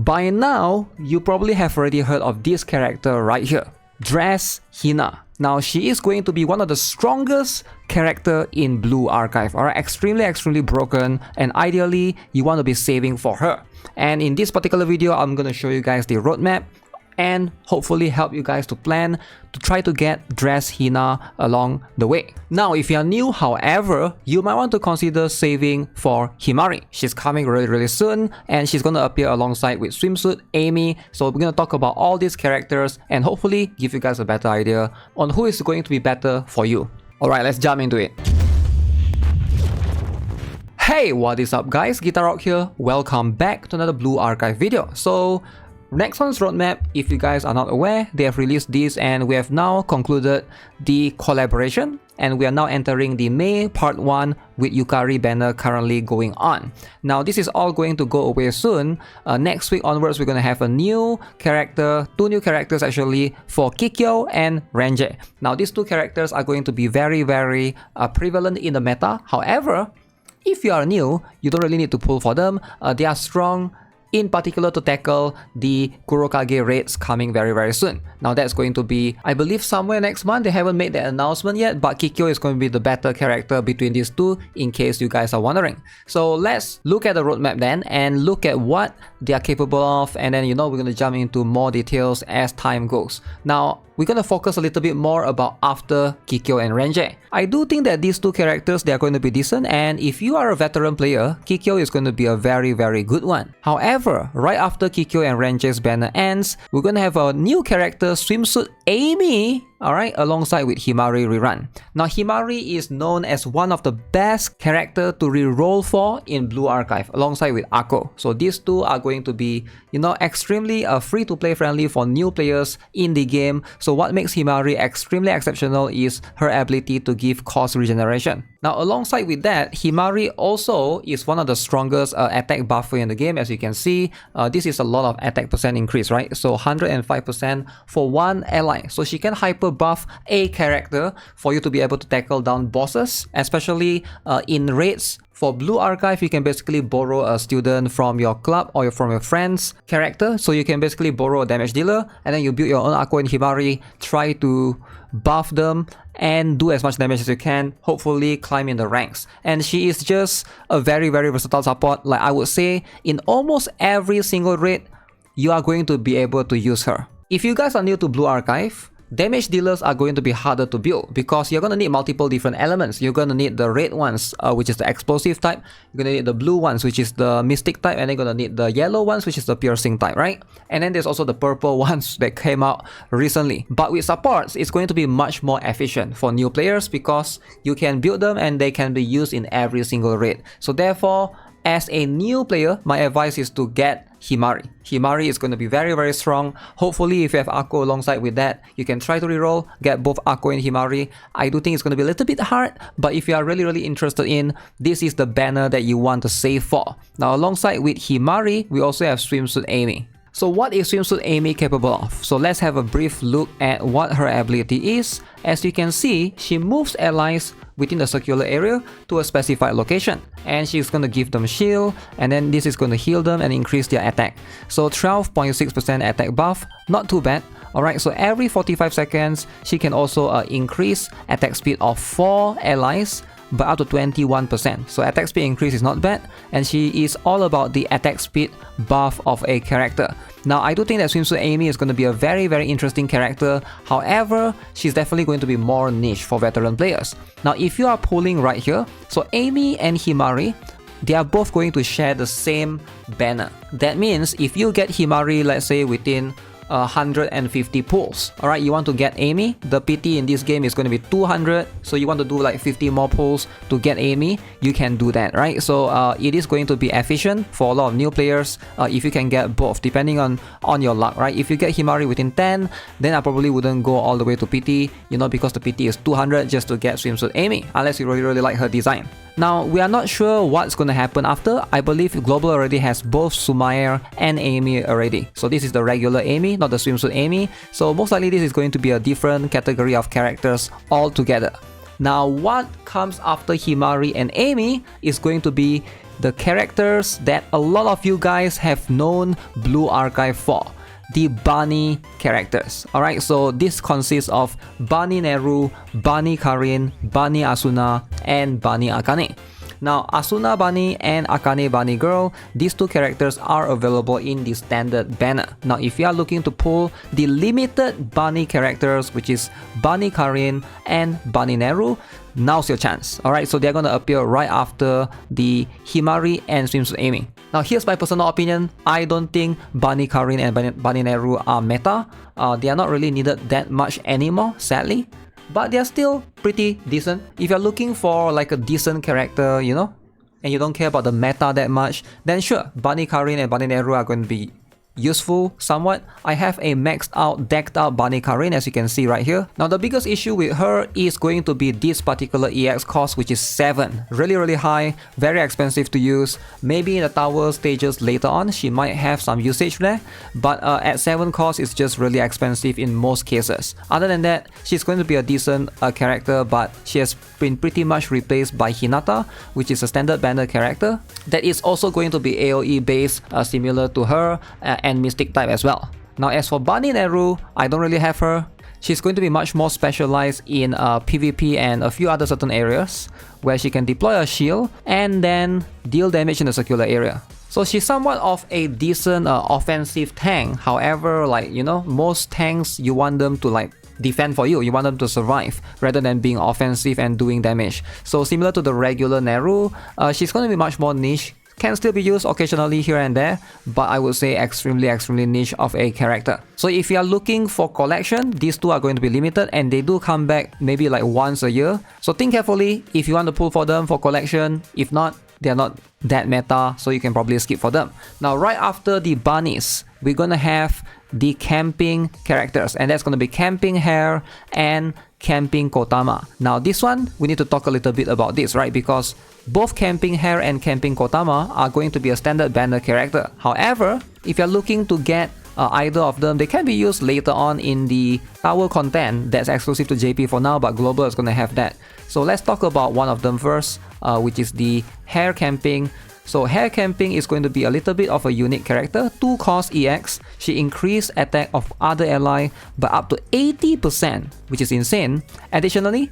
By now, you probably have already heard of this character right here, Dress Hina. Now, she is going to be one of the strongest character in Blue Archive. Alright, extremely broken, and ideally, you want to be saving for her. And in this particular video, I'm going to show you guys the roadmap and hopefully help you guys to plan to try to get Dress Hina along the way. Now, if you are new, however, you might want to consider saving for Himari. She's coming really soon, and she's going to appear alongside with Swimsuit Amy. So we're going to talk about all these characters and hopefully give you guys a better idea on who is going to be better for you. Alright, let's jump into it. Hey, what is up guys? Guitar Rock here. Welcome back to another Blue Archive video. So next one's roadmap, if you guys are not aware, they have released this and we have now concluded the collaboration, and we are now entering the May Part 1 with Yukari banner currently going on. Now this is all going to go away soon. Next week onwards, we're going to have a new character, two new characters actually, for Kikyo and Renji. Now these two characters are going to be very prevalent in the meta. However, if you are new, you don't really need to pull for them. They are strong in particular to tackle the Kurokage raids coming very soon. Now that's going to be, I believe, somewhere next month. They haven't made that announcement yet, but Kikyo is going to be the better character between these two, in case you guys are wondering. So let's look at the roadmap then and look at what they are capable of, and then we're going to jump into more details as time goes. Now we're going to focus a little bit more about after Kikyo and Renji. I do think that these two characters, they are going to be decent, and if you are a veteran player, Kikyo is going to be a very good one. However, right after Kikyo and Renji's banner ends, we're going to have a new character, Swimsuit Amy, alright, alongside with Himari rerun. Now Himari is known as one of the best character to reroll for in Blue Archive alongside with Akko. So these two are going to be, extremely free to play friendly for new players in the game. So what makes Himari extremely exceptional is her ability to give cost regeneration. Now alongside with that, Himari also is one of the strongest attack buffer in the game. As you can see, this is a lot of attack percent increase, right? So 105% for one ally. So she can hyper buff a character for you to be able to tackle down bosses, especially in raids. For Blue Archive, you can basically borrow a student from your club or from your friend's character. So you can basically borrow a damage dealer, and then you build your own Akko and Himari, try to buff them and do as much damage as you can, hopefully climb in the ranks. And she is just a very versatile support. Like I would say, in almost every single raid, you are going to be able to use her. If you guys are new to Blue Archive, damage dealers are going to be harder to build because you're going to need multiple different elements. You're going to need the red ones, which is the explosive type. You're going to need the blue ones, which is the mystic type, and then you're going to need the yellow ones, which is the piercing type, right? And then there's also the purple ones that came out recently. But with supports, it's going to be much more efficient for new players because you can build them and they can be used in every single raid. So therefore, as a new player, my advice is to get Himari. Himari is going to be very strong. Hopefully, if you have Akko alongside with that, you can try to reroll, get both Akko and Himari. I do think it's going to be a little bit hard, but if you are really interested in, this is the banner that you want to save for. Now, alongside with Himari, we also have Swimsuit Amy. So what is Swimsuit Amy capable of? So let's have a brief look at what her ability is. As you can see, she moves allies within the circular area to a specified location, and she's going to give them shield, and then this is going to heal them and increase their attack. So 12.6% attack buff, not too bad. Alright, so every 45 seconds, she can also increase attack speed of 4 allies by up to 21%. So attack speed increase is not bad, and she is all about the attack speed buff of a character. Now I do think that Swimsuit Amy is going to be a very interesting character. However, she's definitely going to be more niche for veteran players. Now if you are pulling right here, so Amy and Himari, they are both going to share the same banner. That means if you get Himari, let's say within 150 pulls. Alright, you want to get Amy. The PT in this game is going to be 200, so you want to do like 50 more pulls to get Amy. You can do that, right? So it is going to be efficient for a lot of new players if you can get both, depending on your luck, right? If you get Himari within 10, then I probably wouldn't go all the way to PT, because the PT is 200 just to get Swimsuit Amy, unless you really like her design. Now, we are not sure what's going to happen after. I believe Global already has both Sumair and Amy already. So this is the regular Amy, not the Swimsuit Amy. So most likely this is going to be a different category of characters altogether. Now what comes after Himari and Amy is going to be the characters that a lot of you guys have known Blue Archive for. The Bunny characters. Alright, so this consists of Bunny Neru, Bunny Karin, Bunny Asuna, and Bunny Akane. Now, Asuna Bunny and Akane Bunny Girl, these two characters are available in the standard banner. Now, if you are looking to pull the limited Bunny characters, which is Bunny Karin and Bunny Neru, now's your chance. Alright, so they're gonna appear right after the Himari and Swimsuit Amy. Now, here's my personal opinion. I don't think Bunny Karin and Bunny Neru are meta. They are not really needed that much anymore, sadly. But they're still pretty decent. If you're looking for like a decent character, you know, and you don't care about the meta that much, then sure, Bunny Karin and Bunny Neru are going to be useful somewhat. I have a maxed out, decked out Bunny Karin, as you can see right here. Now the biggest issue with her is going to be this particular EX cost, which is 7. Really high, very expensive to use. Maybe in the tower stages later on, she might have some usage there, but at 7 cost, it's just really expensive in most cases. Other than that, she's going to be a decent character, but she has been pretty much replaced by Hinata, which is a standard banner character that is also going to be AoE based, similar to her, and Mystic type as well. Now as for Bunny Neru, I don't really have her. She's going to be much more specialized in PvP and a few other certain areas where she can deploy a shield and then deal damage in the circular area. So she's somewhat of a decent offensive tank. However, like, you know, most tanks, you want them to like defend for you. You want them to survive rather than being offensive and doing damage. So similar to the regular Neru, she's going to be much more niche. Can still be used occasionally here and there, but I would say extremely niche of a character. So if you are looking for collection, these two are going to be limited and they do come back maybe like once a year. So think carefully if you want to pull for them for collection. If not, they're not that meta, so you can probably skip for them. Now right after the bunnies, we're gonna have the camping characters, and that's gonna be Camping Hare and Camping Kotama. Now this one, we need to talk a little bit about this, right? Because both Camping Hare and Camping Kotama are going to be a standard banner character. However, if you're looking to get either of them, they can be used later on in the tower content that's exclusive to JP for now, but global is going to have that. So let's talk about one of them first, which is the Hare Camping. So Hare Camping is going to be a little bit of a unique character. 2 cost EX, she increased attack of other ally by up to 80%, which is insane. Additionally,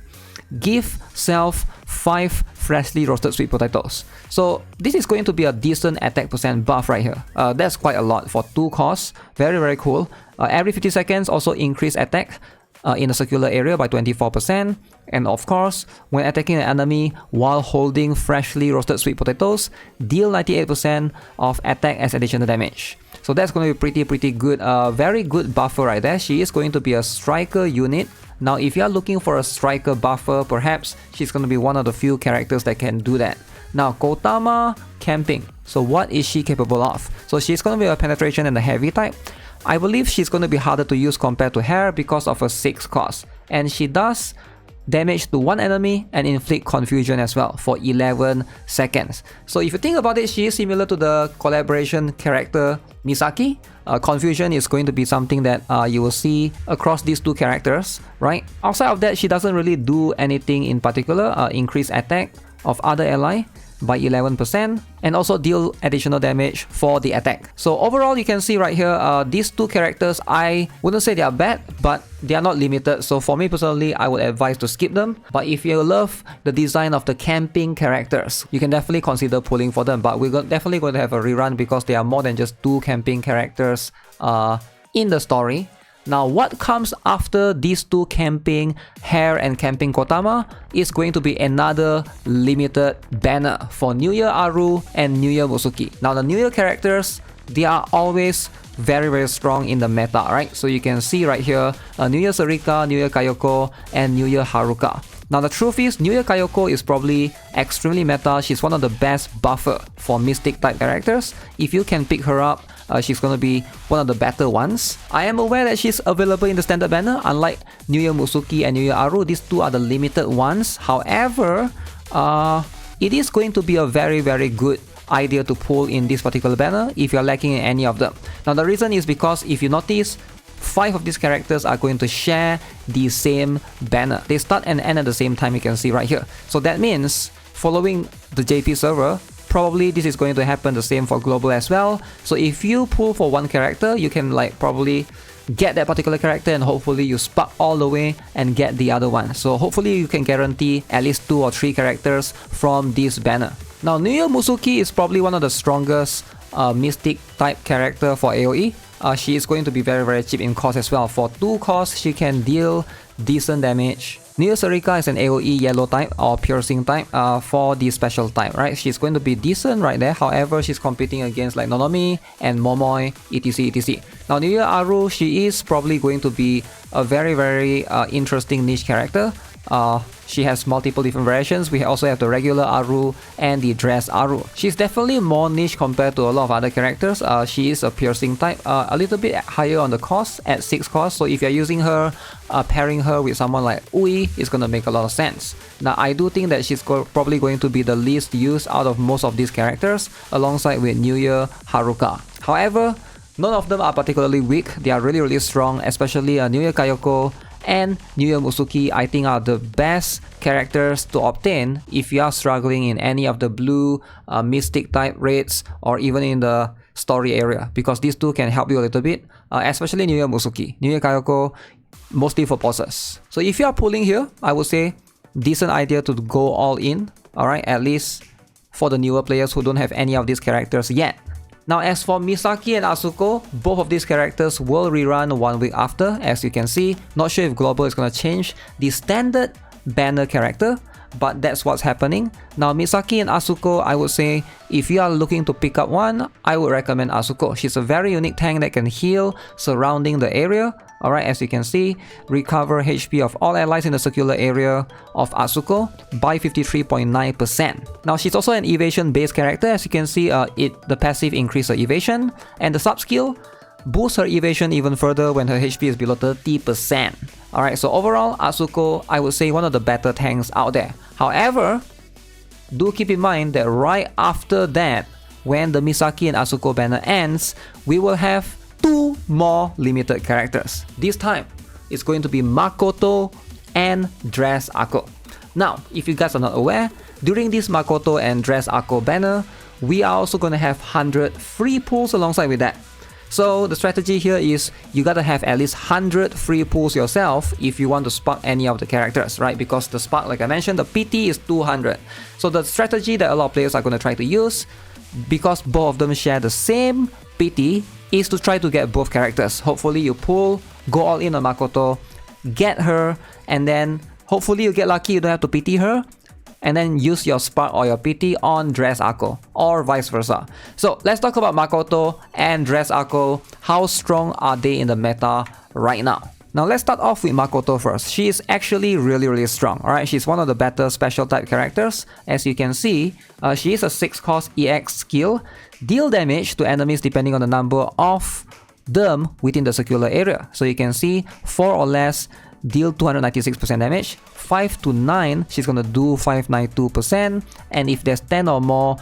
give self 5 freshly roasted sweet potatoes. So this is going to be a decent attack percent buff right here. That's quite a lot for 2 costs. Very cool. Every 50 seconds also increase attack in a circular area by 24%. And of course, when attacking an enemy while holding freshly roasted sweet potatoes, deal 98% of attack as additional damage. So that's going to be pretty good. Very good buffer right there. She is going to be a striker unit. Now if you are looking for a striker buffer, perhaps she's going to be one of the few characters that can do that. Now Kotama Camping. So what is she capable of? So she's going to be a penetration and a heavy type. I believe she's going to be harder to use compared to Hare because of her 6 cost. And she does damage to one enemy and inflict confusion as well for 11 seconds. So if you think about it, she is similar to the collaboration character Misaki. Confusion is going to be something that you will see across these two characters, right? Outside of that, she doesn't really do anything in particular. Increase attack of other ally by 11% and also deal additional damage for the attack. So overall, you can see right here, these two characters, I wouldn't say they are bad, but they are not limited. So for me personally, I would advise to skip them. But if you love the design of the camping characters, you can definitely consider pulling for them. But we're definitely going to have a rerun because there are more than just 2 camping characters in the story. Now what comes after these 2 Camping Hare and Camping Kotama is going to be another limited banner for New Year Aru and New Year Musuki. Now the New Year characters, they are always very strong in the meta, right? So you can see right here, New Year Sarika, New Year Kayoko, and New Year Haruka. Now the truth is, New Year Kayoko is probably extremely meta. She's one of the best buffer for Mystic type characters. If you can pick her up, she's going to be one of the better ones. I am aware that she's available in the standard banner. Unlike New Year Musuki and New Year Aru, these 2 are the limited ones. However, it is going to be a very good idea to pull in this particular banner if you're lacking in any of them. Now the reason is because if you notice, 5 of these characters are going to share the same banner. They start and end at the same time, you can see right here. So that means following the JP server, probably this is going to happen the same for global as well. So if you pull for one character, you can like probably get that particular character and hopefully you spark all the way and get the other one. So hopefully you can guarantee at least 2 or 3 characters from this banner. Now Nuya Musuki is probably one of the strongest mystic type character for AoE. She is going to be very cheap in cost as well. For 2 costs, she can deal decent damage. Nuya Sarika is an AoE yellow type or piercing type for the special type, right? She's going to be decent right there. However, she's competing against like Nonomi and Momoi, etc. Now Nuya Aru, she is probably going to be a very interesting niche character. She has multiple different variations. We also have the regular Aru and the Dress Aru. She's definitely more niche compared to a lot of other characters. She is a piercing type, a little bit higher on the cost at 6 cost. So if you're using her, pairing her with someone like Ui, it's gonna make a lot of sense. Now I do think that she's probably going to be the least used out of most of these characters, alongside with Nuya Haruka. However, none of them are particularly weak. They are really strong, especially Nuya Kayoko and Nuya Musuki, I think, are the best characters to obtain if you are struggling in any of the blue mystic type raids or even in the story area, because these two can help you a little bit, especially Nuya Musuki. Nuya Kayoko mostly for bosses. So if you are pulling here, I would say decent idea to go all in, alright, at least for the newer players who don't have any of these characters yet. Now as for Misaki and Asuko, both of these characters will rerun 1 week after, as you can see. Not sure if global is going to change the standard banner character, but that's what's happening. Now Misaki and Asuko, I would say if you are looking to pick up one, I would recommend Asuko. She's a very unique tank that can heal surrounding the area. Alright, as you can see, recover HP of all allies in the circular area of Asuko by 53.9%. Now she's also an evasion based character. As you can see, the passive increases her evasion, and the sub skill boosts her evasion even further when her HP is below 30%. Alright, so overall Asuko, I would say one of the better tanks out there. However, do keep in mind that right after that, when the Misaki and Asuko banner ends, we will have 2 more limited characters. This time, it's going to be Makoto and Dress Ako. Now, if you guys are not aware, during this Makoto and Dress Ako banner, we are also going to have 100 free pulls alongside with that. So the strategy here is you gotta have at least 100 free pulls yourself if you want to spark any of the characters, right? Because the spark, like I mentioned, the PT is 200. So the strategy that a lot of players are going to try to use, because both of them share the same PT, is to try to get both characters. Hopefully you pull, go all in on Makoto, get her, and then hopefully you get lucky, you don't have to PT her, and then use your spark or your PT on Dress Ako, or vice versa. So let's talk about Makoto and Dress Ako. How strong are they in the meta right now? Now let's start off with Makoto first. She is actually really strong, alright? She's one of the better special type characters. As you can see, she is a 6 cost EX skill. Deal damage to enemies depending on the number of them within the circular area. So you can see 4 or less deal 296% damage. 5 to 9, she's gonna do 592%, and if there's 10 or more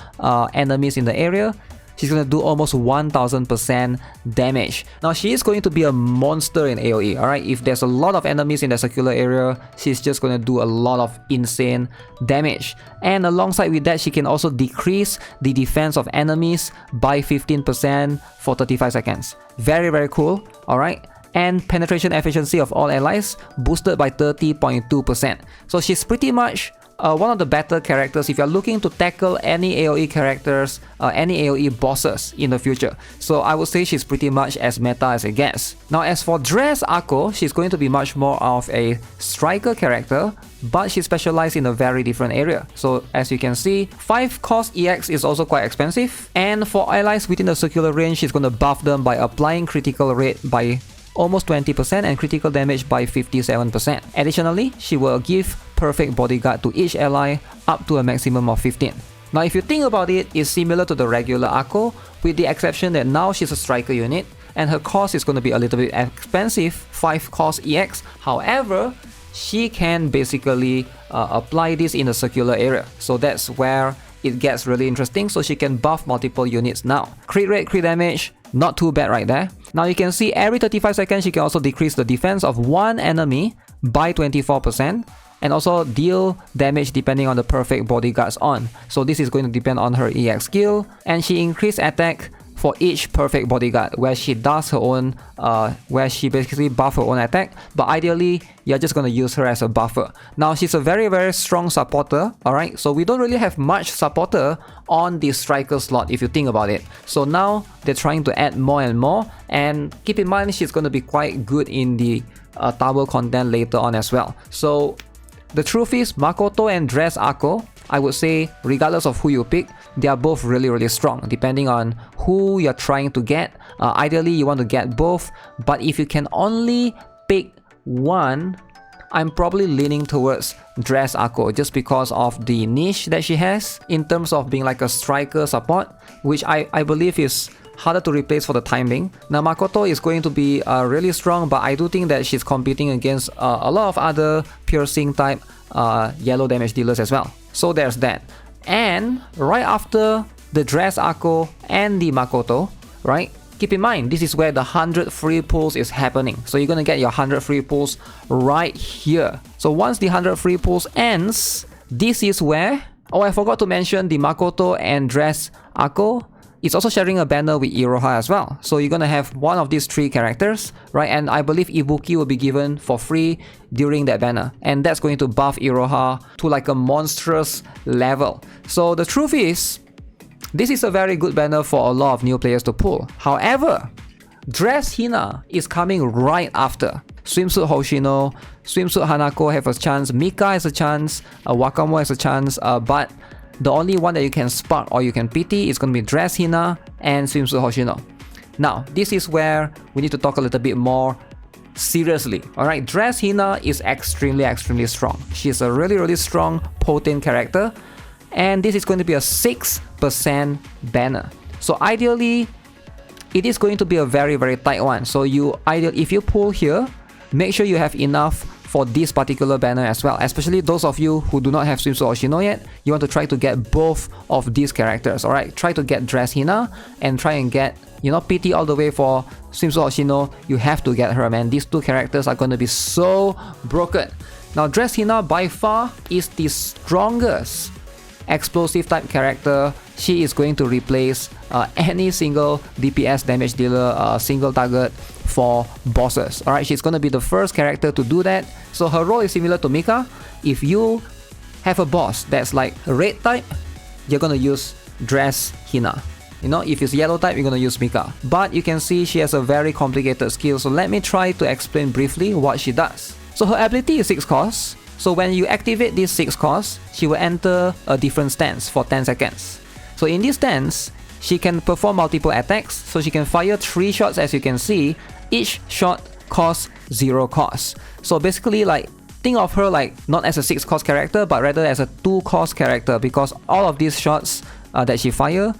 enemies in the area, she's gonna do almost 1000% damage. Now she is going to be a monster in AoE, alright? If there's a lot of enemies in the circular area, she's just gonna do a lot of insane damage. And alongside with that, she can also decrease the defense of enemies by 15% for 35 seconds. Very cool, alright? And penetration efficiency of all allies boosted by 30.2%. So she's pretty much one of the better characters if you're looking to tackle any AoE characters, any AoE bosses in the future. So I would say she's pretty much as meta as it gets. Now as for Dress Ako, she's going to be much more of a striker character, but she specializes in a very different area. So as you can see, 5 cost EX is also quite expensive, and for allies within the circular range, she's going to buff them by applying critical rate by almost 20% and critical damage by 57%. Additionally, she will give perfect bodyguard to each ally up to a maximum of 15. Now if you think about it, it's similar to the regular Ako, with the exception that now she's a striker unit and her cost is going to be a little bit expensive, 5 cost EX. However, she can basically apply this in a circular area. So that's where it gets really interesting. So she can buff multiple units now. Crit rate, crit damage, not too bad right there. Now you can see every 35 seconds she can also decrease the defense of one enemy by 24% and also deal damage depending on the perfect bodyguards on. So this is going to depend on her EX skill, and she increased attack for each perfect bodyguard where she does her own, where she basically buff her own attack, but ideally you're just going to use her as a buffer. Now she's a very strong supporter, alright, so we don't really have much supporter on the striker slot if you think about it. So now they're trying to add more and more, and keep in mind she's going to be quite good in the tower content later on as well. So the truth is, Makoto and Dress Ako, I would say, regardless of who you pick, they are both really strong, depending on who you're trying to get. Ideally, you want to get both, but if you can only pick one, I'm probably leaning towards Dress Ako just because of the niche that she has in terms of being like a striker support, which I believe is harder to replace for the time being. Now Makoto is going to be really strong, but I do think that she's competing against a lot of other piercing type yellow damage dealers as well. So there's that. And right after the Dress Ako and the Makoto, right? Keep in mind, this is where the 100 free pulls is happening. So you're gonna get your 100 free pulls right here. So once the 100 free pulls ends, this is where... Oh, I forgot to mention the Makoto and Dress Ako. It's also sharing a banner with Iroha as well. So you're gonna have one of these three characters, right? And I believe Ibuki will be given for free during that banner. And that's going to buff Iroha to like a monstrous level. So the truth is, this is a very good banner for a lot of new players to pull. However, Dress Hina is coming right after. Swimsuit Hoshino, Swimsuit Hanako have a chance, Mika has a chance, Wakamo has a chance, but the only one that you can spark or you can pity is going to be Dress Hina and Swimsuit Hoshino. Now, this is where we need to talk a little bit more seriously. Alright, Dress Hina is extremely strong. She's a really strong, potent character. And this is going to be a 6% banner. So ideally, it is going to be a very tight one. So if you pull here, make sure you have enough for this particular banner as well, especially those of you who do not have Swimsuit Hoshino yet. You want to try to get both of these characters, alright? Try to get Dress Hina and try and get, PT all the way for Swimsuit Hoshino. You have to get her, man. These two characters are going to be so broken. Now, Dress Hina by far is the strongest explosive type character. She is going to replace any single DPS damage dealer, single target for bosses. Alright, she's going to be the first character to do that. So her role is similar to Mika. If you have a boss that's like red type, you're going to use Dress Hina. If it's yellow type, you're going to use Mika. But you can see she has a very complicated skill. So let me try to explain briefly what she does. So her ability is 6 costs. So when you activate this 6 costs, she will enter a different stance for 10 seconds. So in this stance, she can perform multiple attacks. So she can fire 3 shots, as you can see. Each shot costs 0 cost. So basically, like, think of her like not as a 6 cost character, but rather as a 2 cost character, because all of these shots that she fire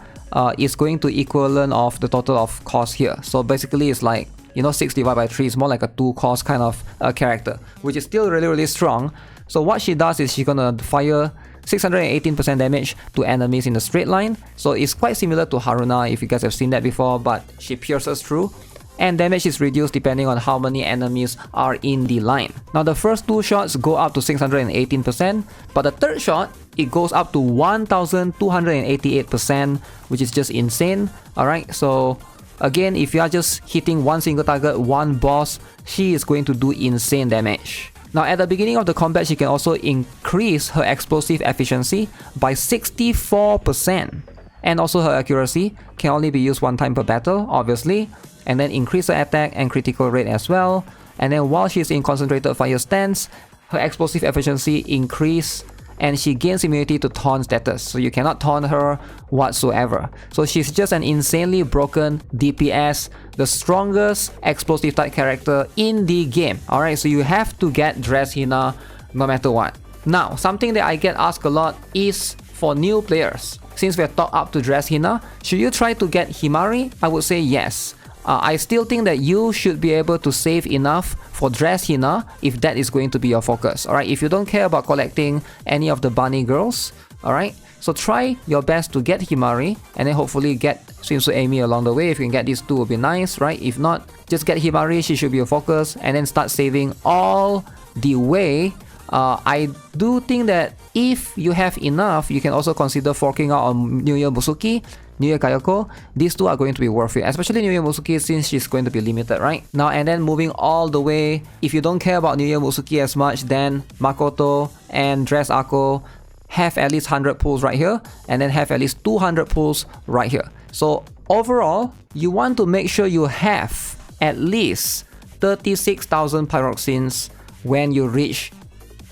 is going to equivalent of the total of cost here. So basically, it's like, 6 divided by 3 is more like a 2 cost kind of character, which is still really strong. So what she does is she's gonna fire 618% damage to enemies in a straight line. So it's quite similar to Haruna if you guys have seen that before, but she pierces through. And damage is reduced depending on how many enemies are in the line. Now the first 2 shots go up to 618%, but the third shot, it goes up to 1288%, which is just insane. Alright, so again, if you are just hitting one single target, one boss, she is going to do insane damage. Now at the beginning of the combat, she can also increase her explosive efficiency by 64%. And also her accuracy can only be used 1 time per battle, obviously. And then increase her attack and critical rate as well. And then while she's in concentrated fire stance, her explosive efficiency increase and she gains immunity to taunt status. So you cannot taunt her whatsoever. So she's just an insanely broken DPS, the strongest explosive type character in the game. Alright, so you have to get Dress Hina no matter what. Now, something that I get asked a lot is for new players. Since we're top up to Dress Hina, should you try to get Himari? I would say yes. I still think that you should be able to save enough for Dress Hina if that is going to be your focus. Alright, if you don't care about collecting any of the bunny girls, alright, So try your best to get Himari and then hopefully get Swimsuit Amy along the way. If you can get these two, would be nice, right? If not, just get Himari, she should be your focus, and then start saving all the way. I do think that if you have enough, you can also consider forking out on New Year Musuki, New Year Kayoko. These two are going to be worth it, especially New Year Musuki since she's going to be limited, right? Now, and then moving all the way, if you don't care about New Year Musuki as much, then Makoto and Dress Ako have at least 100 pulls right here, and then have at least 200 pulls right here. So overall, you want to make sure you have at least 36,000 pyroxenes when you reach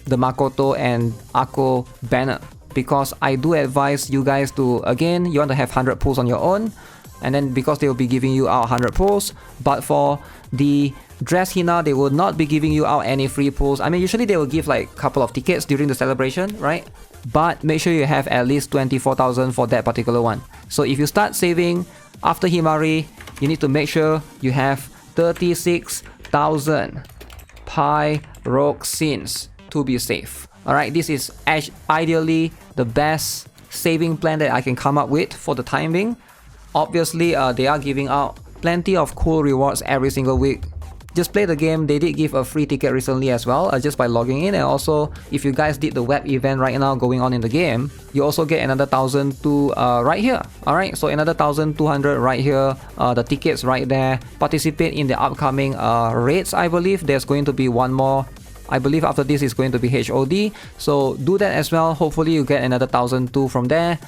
the Makoto and Ako banner, because I do advise you guys to, again, you want to have 100 pulls on your own, and then because they will be giving you out 100 pulls, but for the Dress Hina, they will not be giving you out any free pulls. I mean, usually they will give like a couple of tickets during the celebration, right? But make sure you have at least 24,000 for that particular one. So if you start saving after Himari, you need to make sure you have 36,000 pyroxenes to be safe. Alright, this is ideally the best saving plan that I can come up with for the time being. Obviously, they are giving out plenty of cool rewards every single week. Just play the game. They did give a free ticket recently as well, just by logging in. And also, if you guys did the web event right now going on in the game, you also get another 1,002 right here. Alright, so another 1,200 right here. The tickets right there. Participate in the upcoming raids, I believe. There's going to be one more. I believe after this is going to be HOD. So do that as well. Hopefully you get another 1,002 from there.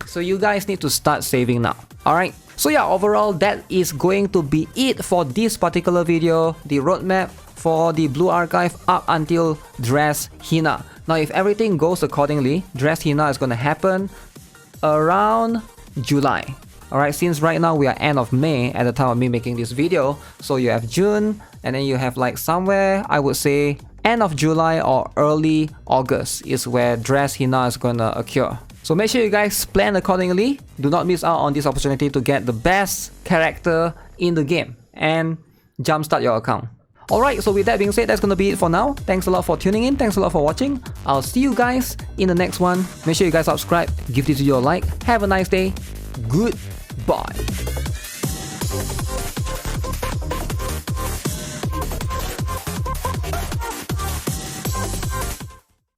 So you guys need to start saving now. Alright. So yeah, overall that is going to be it for this particular video. The roadmap for the Blue Archive up until Dress Hina. Now if everything goes accordingly, Dress Hina is going to happen around July. Alright, since right now we are end of May at the time of me making this video. So you have June, and then you have like somewhere, I would say end of July or early August is where Dress Hina is gonna occur. So make sure you guys plan accordingly. Do not miss out on this opportunity to get the best character in the game and jumpstart your account. Alright, so with that being said, that's gonna be it for now. Thanks a lot for tuning in. Thanks a lot for watching. I'll see you guys in the next one. Make sure you guys subscribe, give this video a like. Have a nice day. Goodbye.